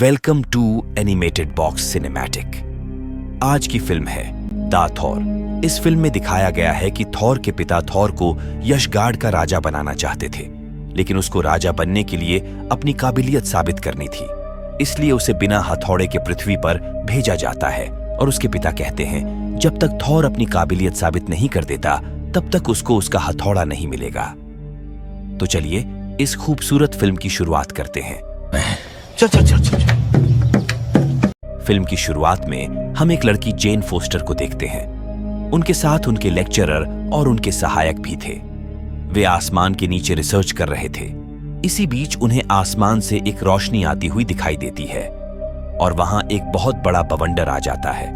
Welcome to animated box cinematic. आज की film है द थॉर। इस फिल्म में दिखाया गया है कि थॉर के पिता थॉर को यशगार्ड का राजा बनाना चाहते थे, लेकिन उसको राजा बनने के लिए अपनी काबिलियत साबित करनी थी। इसलिए उसे बिना हथौड़े के पृथ्वी पर भेजा जाता है और उसके पिता कहते हैं जब तक थॉर अपनी काबिलियत साबित नहीं कर देता तब तक उसको उसका हथौड़ा नहीं मिलेगा। तो चलिए इस खूबसूरत फिल्म की शुरुआत करते हैं। चल। फिल्म की शुरुआत में हम एक लड़की जेन फोस्टर को देखते हैं। उनके साथ उनके लेक्चरर और उनके सहायक भी थे। वे आसमान के नीचे रिसर्च कर रहे थे। इसी बीच उन्हें आसमान से एक रोशनी आती हुई दिखाई देती है और वहां एक बहुत बड़ा बवंडर आ जाता है।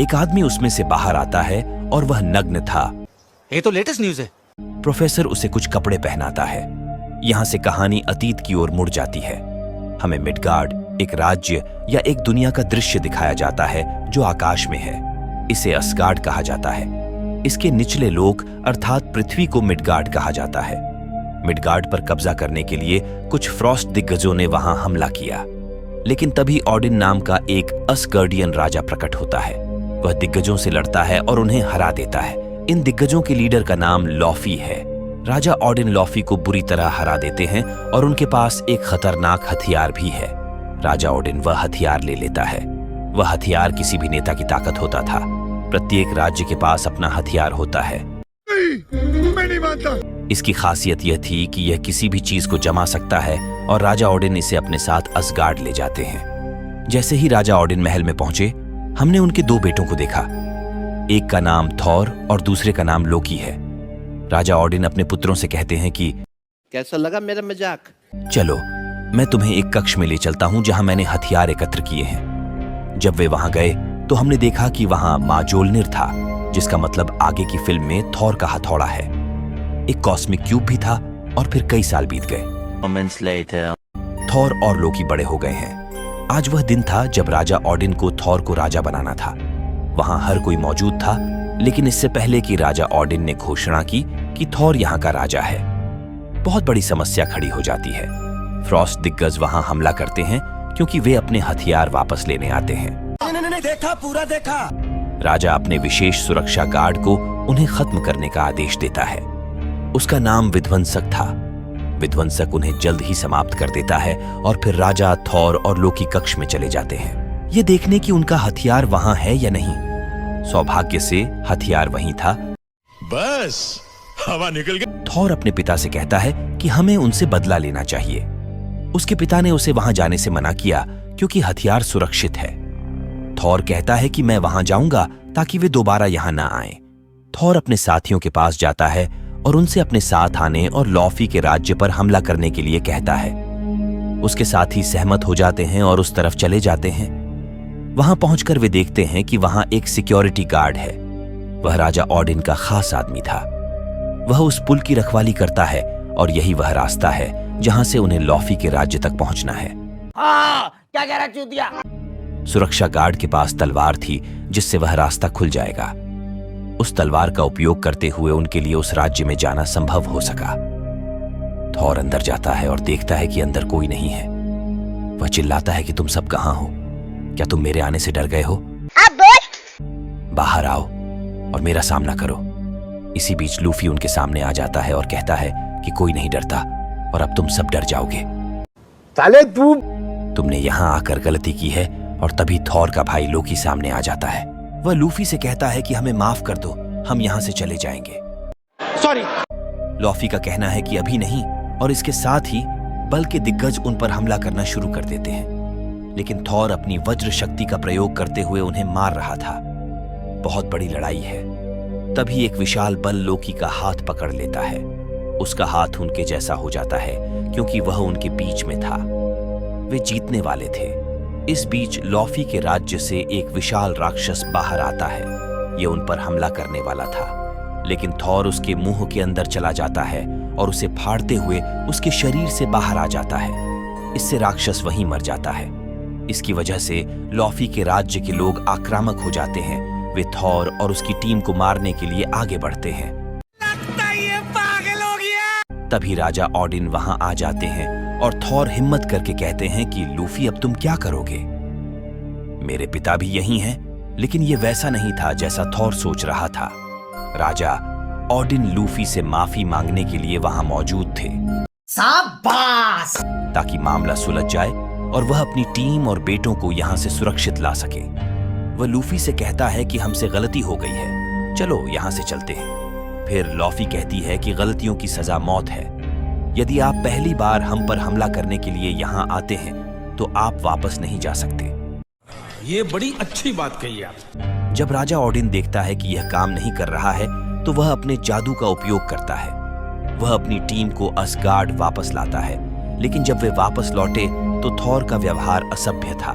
एक आदमी उसमें से बाहर आता है और वह नग्न था। ये तो लेटेस्ट न्यूज़ है। प्रोफेसर उसे कुछ कपड़े पहनाता है। यहां से कहानी अतीत की ओर मुड़ जाती है। हमें मिडगार्ड, एक राज्य या एक दुनिया का दृश्य दिखाया जाता है जो आकाश में है। इसे असगार्ड कहा जाता है। इसके निचले लोक अर्थात पृथ्वी को मिडगार्ड कहा जाता है। मिडगार्ड पर कब्जा करने के लिए कुछ फ्रॉस्ट दिग्गजों ने वहां हमला किया, लेकिन तभी ऑडिन नाम का एक असगार्डियन राजा प्रकट होता है। वह दिग्गजों से लड़ता है और उन्हें हरा देता है। इन दिग्गजों के लीडर का नाम लॉफी है। राजा ऑडिन लॉफी को बुरी तरह हरा देते हैं और उनके पास एक खतरनाक हथियार भी है। राजा ऑडिन वह हथियार ले लेता है। वह हथियार किसी भी नेता की ताकत होता था। प्रत्येक राज्य के पास अपना हथियार होता है। मैं नहीं मानता। इसकी खासियत यह थी कि यह किसी भी चीज को जमा सकता है और राजा ऑडिन इसे अपने साथ असगार्ड ले जाते हैं। जैसे ही राजा ऑडिन महल में पहुंचे, हमने उनके दो बेटों को देखा। एक का नाम थॉर और दूसरे का नाम लोकी है। राजा ऑडिन अपने पुत्रों से कहते हैं कि कैसा लगा मेरा मजाक? चलो मैं तुम्हें एक कक्ष में ले चलता हूं जहां मैंने हथियार एकत्र किए हैं। जब वे वहां गए तो हमने देखा कि वहां माजोलनिर था, जिसका मतलब आगे की फिल्म में थॉर का हथौड़ा है। एक कॉस्मिक क्यूब भी था और फिर कई साल बीत गए। थॉर और लोकी बड़े हो गए हैं। आज वह दिन था जब राजा ऑडिन को थॉर को राजा बनाना था। वहां हर कोई मौजूद था, लेकिन इससे पहले कि राजा ऑडिन ने घोषणा की कि थॉर यहाँ का राजा है, बहुत बड़ी समस्या खड़ी हो जाती है। फ्रॉस्ट दिग्गज वहां हमला करते हैं क्योंकि वे अपने हथियार वापस लेने आते हैं। नहीं, देखा, पूरा देखा। राजा अपने विशेष सुरक्षा गार्ड को उन्हें खत्म करने का आदेश देता है। उसका नाम विध्वंसक था। विध्वंसक उन्हें जल्द ही समाप्त कर देता है और फिर राजा, थॉर और लोकी कक्ष में चले जाते हैं, ये देखने कि उनका हथियार वहां है या नहीं। सौभाग्य से हथियार वहीं था। बस हवा निकल गई। थॉर अपने पिता से कहता है कि हमें उनसे बदला लेना चाहिए। उसके पिता ने उसे वहां जाने से मना किया क्योंकि हथियार सुरक्षित है। थॉर कहता है कि मैं वहां जाऊंगा ताकि वे दोबारा यहां ना आए। थॉर अपने साथियों के पास जाता है और उनसे अपने साथ आने और लॉफी के राज्य पर हमला करने के लिए कहता है। उसके साथी सहमत हो जाते हैं और उस तरफ चले जाते हैं। वहां पहुंचकर वे देखते हैं कि वहां एक सिक्योरिटी गार्ड है। वह राजा ऑडिन का खास आदमी था। वह उस पुल की रखवाली करता है और यही वह रास्ता है जहां से उन्हें लॉफी के राज्य तक पहुंचना है। क्या कह रहा चूतिया? सुरक्षा गार्ड के पास तलवार थी जिससे वह रास्ता खुल जाएगा। उस तलवार का उपयोग करते हुए उनके लिए उस राज्य में जाना संभव हो सका। थॉर अंदर जाता है और देखता है कि अंदर कोई नहीं है। वह चिल्लाता है कि तुम सब कहां हो? क्या तुम मेरे आने से डर गए हो? बाहर आओ और मेरा सामना करो। इसी बीच लूफी उनके सामने आ जाता है और कहता है कि कोई नहीं डरता और अब तुम सब डर जाओगे। साले तुमने यहाँ आकर गलती की है। और तभी थॉर का भाई लोकी सामने आ जाता है। वह लूफी से कहता है कि हमें माफ कर दो, हम यहाँ से चले जाएंगे। सॉरी। लॉफी का कहना है कि अभी नहीं, और इसके साथ ही बल के दिग्गज उन पर हमला करना शुरू कर देते हैं। लेकिन थॉर अपनी वज्र शक्ति का प्रयोग करते हुए उन्हें मार रहा था। बहुत बड़ी लड़ाई है। तभी एक विशाल बल लोकी का हाथ पकड़ लेता है। उसका हाथ उनके जैसा हो जाता है क्योंकि वह उनके बीच में था। वे जीतने वाले थे। इस बीच लॉफी के राज्य से एक विशाल राक्षस बाहर आता है। यह उन पर हमला करने वाला था, लेकिन थॉर उसके मुंह के अंदर चला जाता है और उसे फाड़ते हुए उसके शरीर से बाहर आ जाता है। इससे राक्षस वहीं मर जाता है। इसकी वजह से लॉफी के राज्य के लोग आक्रामक हो जाते हैं। वे थॉर और उसकी टीम को मारने के लिए आगे बढ़ते हैं। लगता है ये पागल हो गया। तभी राजा ऑडिन वहां आ जाते हैं और थॉर हिम्मत करके कहते हैं कि लूफी अब तुम क्या करोगे? मेरे पिता भी यही हैं, लेकिन ये वैसा नहीं था जैसा थॉर सोच रहा था। राजा ऑडिन लूफी से माफी मांगने के लिए वहां मौजूद थे, शाबाश! ताकि मामला सुलझ जाए और वह अपनी टीम और बेटों को यहां से सुरक्षित ला सके। वह लूफी से कहता है कि हमसे गलती हो गई है, चलो यहां से चलते हैं। फिर लॉफी कहती है कि गलतियों की सजा मौत है। यदि आप पहली बार हम पर हमला करने के लिए यहां आते हैं तो आप वापस नहीं जा सकते। ये बड़ी अच्छी बात कही आप। जब राजा ऑडिन देखता है कि यह काम नहीं कर रहा है तो वह अपने जादू का उपयोग करता है। वह अपनी टीम को असगार्ड वापस लाता है, लेकिन जब वे वापस लौटे तो थॉर का व्यवहार असभ्य था।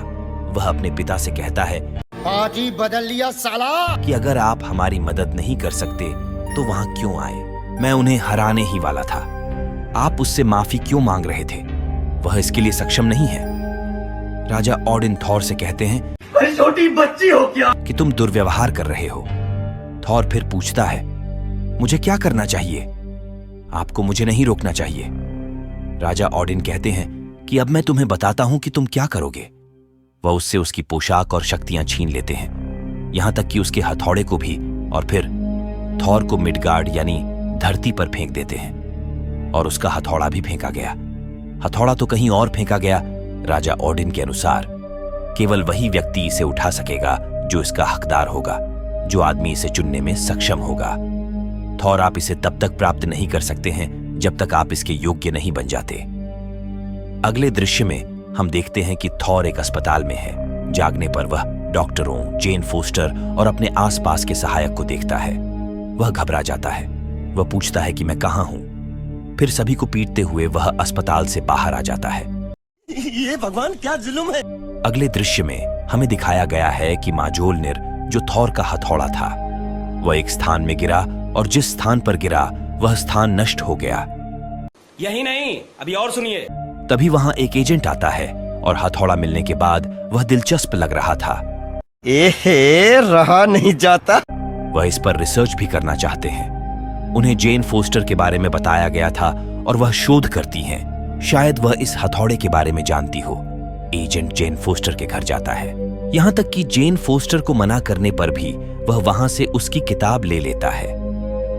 वह अपने पिता से कहता है, आज ही बदल लिया साला! कि अगर आप हमारी मदद नहीं कर सकते तो वहां क्यों आए? मैं उन्हें हराने ही वाला था। आप उससे माफी क्यों मांग रहे थे? वह इसके लिए सक्षम नहीं है। राजा ऑडिन थॉर से कहते हैं, छोटी बच्ची हो क्या? कि तुम दुर्व्यवहार कर रहे हो। थॉर फिर पूछता है, मुझे क्या करना चाहिए? आपको मुझे नहीं रोकना चाहिए। राजा ऑडिन कहते हैं कि अब मैं तुम्हें बताता हूं कि तुम क्या करोगे। वह उससे उसकी पोशाक और शक्तियां छीन लेते हैं, यहां तक कि उसके हथौड़े को भी, और फिर थॉर को मिडगार्ड यानी धरती पर फेंक देते हैं। और उसका हथौड़ा भी फेंका गया। हथौड़ा तो कहीं और फेंका गया। राजा ऑडिन के अनुसार केवल वही व्यक्ति इसे उठा सकेगा जो इसका हकदार होगा, जो आदमी इसे चुनने में सक्षम होगा। थॉर, आप इसे तब तक प्राप्त नहीं कर सकते हैं जब तक आप इसके योग्य नहीं बन जाते। अगले दृश्य में हम देखते हैं कि थॉर एक अस्पताल में है। जागने पर वह डॉक्टरों, जेन फोस्टर और अपने आसपास के सहायक को देखता है। वह घबरा जाता है। वह पूछता है कि मैं कहां हूं। फिर सभी को पीटते हुए वह अस्पताल से बाहर आ जाता है। ये भगवान क्या जुल्म है! अगले दृश्य में हमें दिखाया गया है कि माजोलनिर, जो थॉर का हथौड़ा था, वह एक स्थान में गिरा और जिस स्थान पर गिरा वह स्थान नष्ट हो गया। यही नहीं, अभी और सुनिए। तभी वहां एक एजेंट आता है और हथौड़ा मिलने के बाद वह दिलचस्प लग रहा था। एहे, रहा नहीं जाता। वह इस पर रिसर्च भी करना चाहते हैं। उन्हें जेन फोस्टर के बारे में बताया गया था और वह शोध करती हैं। शायद वह इस हथौड़े के बारे में जानती हो। एजेंट जेन फोस्टर के घर जाता है, यहां तक कि जेन फोस्टर को मना करने पर भी वह वहां से उसकी किताब ले लेता है।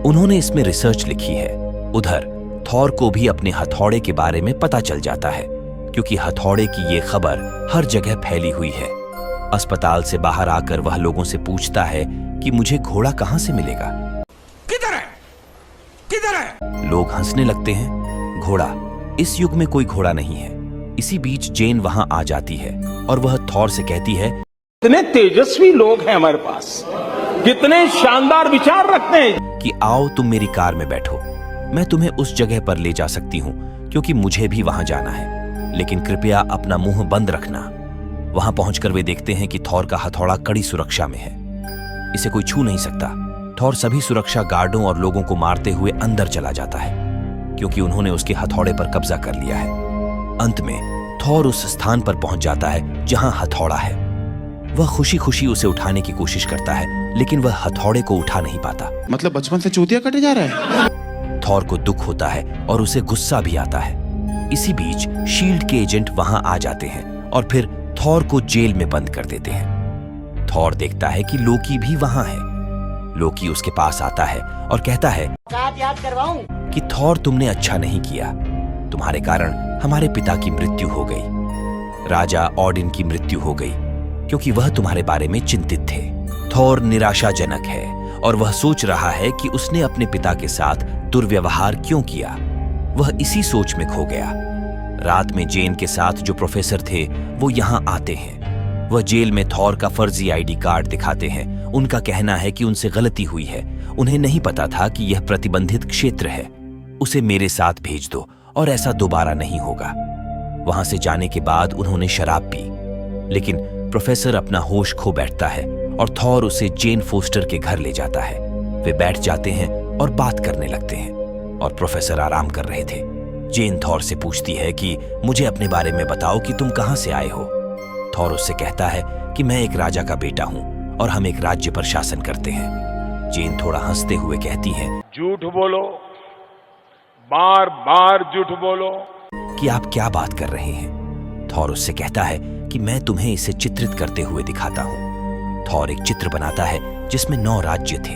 उन्होंने इसमें रिसर्च लिखी है। उधर थॉर को भी अपने हथौड़े के बारे में पता चल जाता है, क्योंकि हथौड़े की ये खबर हर जगह फैली हुई है। अस्पताल से बाहर आकर वह लोगों से पूछता है कि मुझे घोड़ा कहां से मिलेगा? किधर है? किधर है? लोग हंसने लगते हैं। घोड़ा? इस युग में कोई घोड़ा नहीं है। इसी बीच जेन वहां आ जाती है और वह थॉर से कहती है, कितने तेजस्वी लोग हैं हमारे पास, कितने शानदार विचार रखते हैं, कि आओ तुम मेरी कार में बैठो, मैं तुम्हें उस जगह पर ले जा सकती हूँ क्योंकि मुझे भी वहां जाना है, लेकिन कृपया अपना मुंह बंद रखना। वहां पहुंचकर वे देखते हैं कि थॉर का हथौड़ा कड़ी सुरक्षा में है। इसे कोई छू नहीं सकता। थॉर सभी सुरक्षा गार्डों और लोगों को मारते हुए अंदर चला जाता है, क्योंकि उन्होंने उसके हथौड़े पर कब्जा कर लिया है। अंत में थॉर उस स्थान पर पहुंच जाता है जहां हथौड़ा है। वह खुशी खुशी उसे उठाने की कोशिश करता है, लेकिन वह हथौड़े को उठा नहीं पाता। मतलब बचपन से चूतिया कटे जा रहा है। थॉर को दुख होता है और उसे गुस्सा भी आता है। इसी बीच शील्ड के एजेंट वहां आ जाते हैं और फिर थॉर को जेल में बंद कर देते हैं। थॉर देखता है कि लोकी भी वहां है। लोकी उसके पास आता है और कहता है, याद करवाऊं? कि थॉर, तुमने अच्छा नहीं किया। तुम्हारे कारण हमारे पिता की मृत्यु हो गई। राजा ऑडिन की मृत्यु हो गई क्योंकि वह तुम्हारे बारे में चिंतित थे। थॉर निराशाजनक है और वह सोच रहा है कि उसने अपने पिता के साथ दुर्व्यवहार क्यों किया। वह इसी सोच में खो गया। रात में जेन के साथ जो प्रोफेसर थे वो यहाँ आते हैं। वह जेल में थॉर का फर्जी आईडी कार्ड दिखाते हैं। उनका कहना है कि उनसे गलती हुई है। उन्हें नहीं पता था कि यह प्रतिबंधित क्षेत्र है। उसे मेरे साथ भेज दो और ऐसा दोबारा नहीं होगा। वहां से जाने के बाद उन्होंने शराब पी, लेकिन प्रोफेसर अपना होश खो बैठता है और थॉर उसे जेन फोस्टर के घर ले जाता है। वे बैठ जाते हैं और बात करने लगते हैं और प्रोफेसर आराम कर रहे थे। जेन थॉर से पूछती है कि मुझे अपने बारे में बताओ कि तुम कहां से आए हो। थॉर उससे कहता है कि मैं एक राजा का बेटा हूं और हम एक राज्य पर शासन करते हैं। जेन थोड़ा हंसते हुए कहती है, झूठ बोलो, बार बार झूठ बोलो, कि कि आप क्या बात कर रहे हैं। थॉर उससे कहता है कि मैं तुम्हें इसे चित्रित करते हुए दिखाता हूं। थॉर एक चित्र बनाता है जिसमें 9 राज्य थे।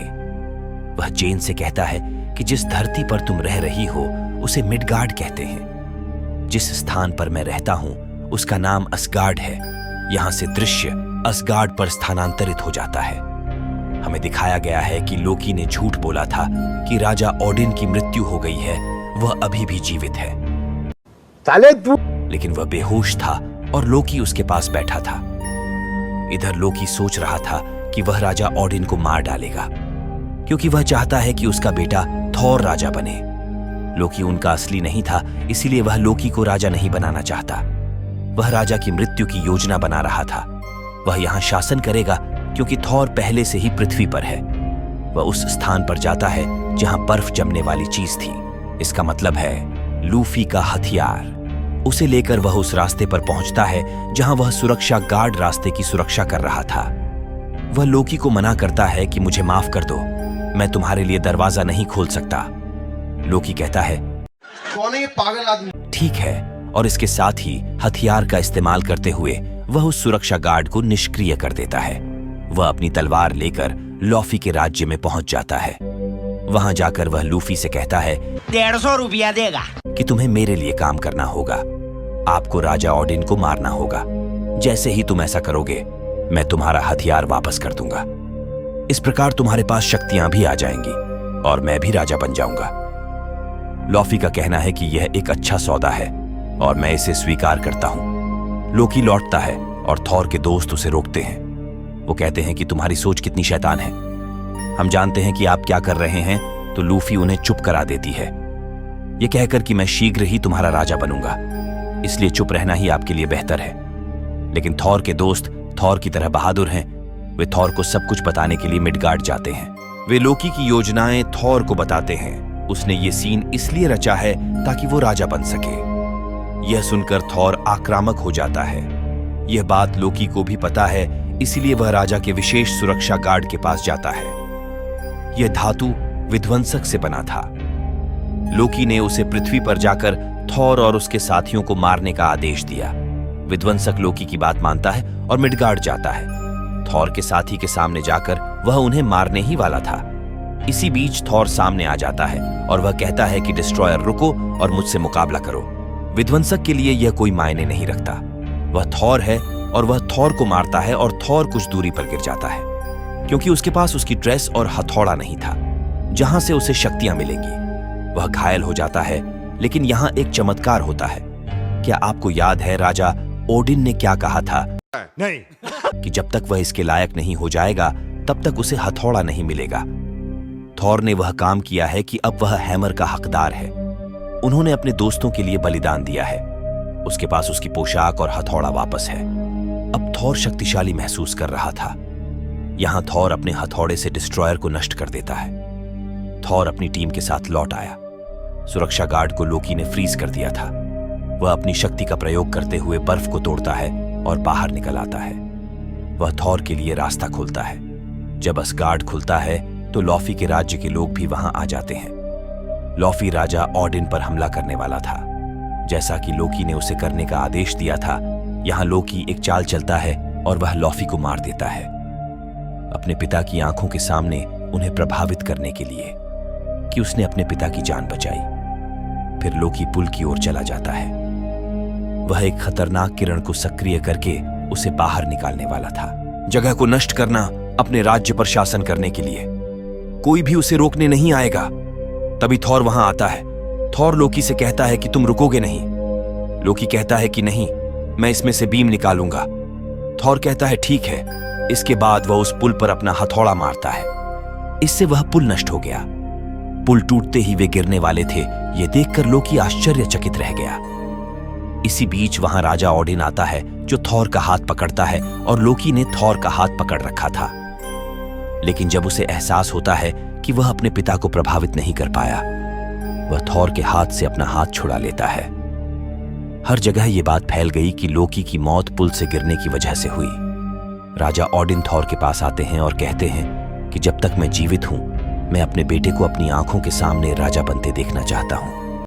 वह जेन से कहता है कि जिस धरती पर तुम रह रही हो उसे मिडगार्ड कहते हैं। जिस स्थान पर मैं रहता हूं उसका नाम असगार्ड है। यहां से दृश्य असगार्ड पर स्थानांतरित हो जाता है। हमें दिखाया गया है कि लोकी ने झूठ बोला था कि राजा ओडिन की मृत्यु हो गई है, वह अभी भी जीवित है। लेकिन वह बेहोश था और लोकी उसके पास बैठा था। इधर लोकी सोच रहा था कि वह राजा ओडिन को मार डालेगा, क्योंकि वह चाहता है कि उसका बेटा थॉर राजा बने। लोकी उनका असली नहीं था, इसीलिए वह लोकी को राजा नहीं बनाना चाहता। वह राजा की मृत्यु की योजना बना रहा था। वह यहां शासन करेगा क्योंकि थॉर पहले से ही पृथ्वी पर है। वह उस स्थान पर जाता है जहां बर्फ जमने वाली चीज थी। इसका मतलब है लूफी का हथियार। उसे लेकर वह उस रास्ते पर पहुंचता है जहां वह सुरक्षा गार्ड रास्ते की सुरक्षा कर रहा था। वह लोकी को मना करता है कि मुझे माफ कर दो, मैं तुम्हारे लिए दरवाजा नहीं खोल सकता। लोकी कहता है कौन है ये पागल आदमी? ठीक है, और इसके साथ ही हथियार का इस्तेमाल करते हुए वह उस सुरक्षा गार्ड को निष्क्रिय कर देता है। वह अपनी तलवार लेकर लॉफी के राज्य में पहुंच जाता है। वहां जाकर वह लूफी से कहता है 150 रुपया देगा कि तुम्हें मेरे लिए काम करना होगा। आपको राजा ओडिन को मारना होगा। जैसे ही तुम ऐसा करोगे मैं तुम्हारा हथियार वापस कर दूंगा। इस प्रकार तुम्हारे पास शक्तियां भी आ जाएंगी और मैं भी राजा बन जाऊंगा। लॉफी का कहना है कि यह एक अच्छा सौदा है और मैं इसे स्वीकार करता हूं। लोकी लौटता है और थॉर के दोस्त उसे रोकते हैं। वो कहते हैं कि तुम्हारी सोच कितनी शैतान है, हम जानते हैं कि आप क्या कर रहे हैं। तो लूफी उन्हें चुप करा देती है, यह कहकर कि मैं शीघ्र ही तुम्हारा राजा बनूंगा, इसलिए चुप रहना ही आपके लिए बेहतर है। लेकिन थॉर के दोस्त थॉर की तरह बहादुर हैं। वे थॉर को सब कुछ बताने के लिए मिडगार्ड जाते हैं। वे लोकी की योजनाएं थॉर को बताते हैं। उसने ये सीन इसलिए रचा है ताकि वो राजा बन सके। यह सुनकर थॉर आक्रामक हो जाता है। यह बात लोकी को भी पता है, इसीलिए वह राजा के विशेष सुरक्षा गार्ड के पास जाता है। यह धातु विध्वंसक से बना था। लोकी ने उसे पृथ्वी पर जाकर थॉर और उसके साथियों को मारने का आदेश दिया। विध्वंसक लोकी की बात मानता है और मिडगार्ड जाता है। थॉर के साथी के सामने जाकर वह उन्हें मारने ही वाला था। इसी बीच थॉर सामने आ जाता है और वह कहता है कि डिस्ट्रॉयर रुको और मुझसे मुकाबला करो। विध्वंसक के लिए यह कोई मायने नहीं रखता। वह थॉर है और वह थॉर को मारता है और थॉर कुछ दूरी पर गिर जाता है, क्योंकि उसके पास उसकी ड्रेस और हथौड़ा नहीं था जहां से उसे शक्तियां मिलेंगी। वह घायल हो जाता है, लेकिन यहां एक चमत्कार होता है। क्या आपको याद है राजा ओडिन ने क्या कहा था? नहीं कि जब तक वह इसके लायक नहीं हो जाएगा तब तक उसे हथौड़ा नहीं मिलेगा। थॉर ने वह काम किया है कि अब वह हैमर का हकदार है। उन्होंने अपने दोस्तों के लिए बलिदान दिया है। उसके पास उसकी पोशाक और हथौड़ा वापस है। अब थॉर शक्तिशाली महसूस कर रहा था। यहां थॉर अपने हथौड़े से डिस्ट्रॉयर को नष्ट कर देता है। थॉर अपनी टीम के साथ लौट आया। सुरक्षा गार्ड को लोकी ने फ्रीज कर दिया था। वह अपनी शक्ति का प्रयोग करते हुए बर्फ को तोड़ता है और बाहर निकल आता है। वह थॉर के लिए रास्ता खोलता है। जब असगार्ड खुलता है तो लॉफी के राज्य के लोग भी वहां आ जाते हैं। लॉफी राजा ओडिन पर हमला करने वाला था, जैसा कि लोकी ने उसे करने का आदेश दिया था। यहां लोकी एक चाल चलता है और वह लॉफी को मार देता है, अपने पिता की आंखों के सामने उन्हें प्रभावित करने के लिए कि उसने अपने पिता की जान बचाई। फिर लोकी पुल की ओर चला जाता है। वह एक खतरनाक किरण को सक्रिय करके उसे बाहर निकालने वाला था, जगह को नष्ट करना अपने राज्य पर शासन करने के लिए। कोई भी उसे रोकने नहीं आएगा। तभी थॉर वहां आता है। थॉर लोकी से कहता है कि तुम रुकोगे नहीं। लोकी कहता है कि नहीं, मैं इसमें से बीम निकालूंगा। थॉर कहता है ठीक है। इसके बाद वह उस पुल पर अपना हथौड़ा मारता है। इससे वह पुल नष्ट हो गया। पुल टूटते ही वे गिरने वाले थे। यह देखकर लोकी आश्चर्यचकित रह गया। इसी बीच वहां राजा ओडिन आता है, जो थॉर का हाथ पकड़ता है और लोकी ने थॉर का हाथ पकड़ रखा था। लेकिन जब उसे एहसास होता है कि वह अपने पिता को प्रभावित नहीं कर पाया, वह थॉर के हाथ से अपना हाथ छुड़ा लेता है। हर जगह यह बात फैल गई कि लोकी की मौत पुल से गिरने की वजह से हुई। राजा ओडिन थॉर के पास आते हैं और कहते हैं कि जब तक मैं जीवित हूं, मैं अपने बेटे को अपनी आंखों के सामने राजा बनते देखना चाहता हूं।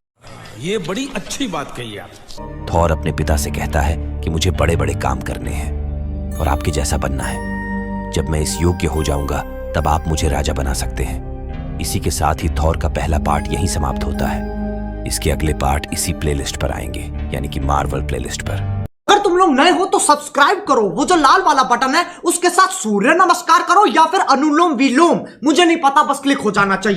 ये बड़ी अच्छी बात कही आप। थॉर अपने पिता से कहता है कि मुझे बड़े बड़े काम करने हैं और आपके जैसा बनना है। जब मैं इस योग्य हो जाऊंगा तब आप मुझे राजा बना सकते हैं। इसी के साथ ही थॉर का पहला पार्ट यहीं समाप्त होता है। इसके अगले पार्ट इसी प्लेलिस्ट पर आएंगे, यानी कि मार्वल प्लेलिस्ट पर। अगर तुम लोग नए हो तो सब्सक्राइब करो, वो जो लाल वाला बटन है उसके साथ सूर्य नमस्कार करो या फिर अनुलोम विलोम, मुझे नहीं पता, बस क्लिक हो जाना चाहिए।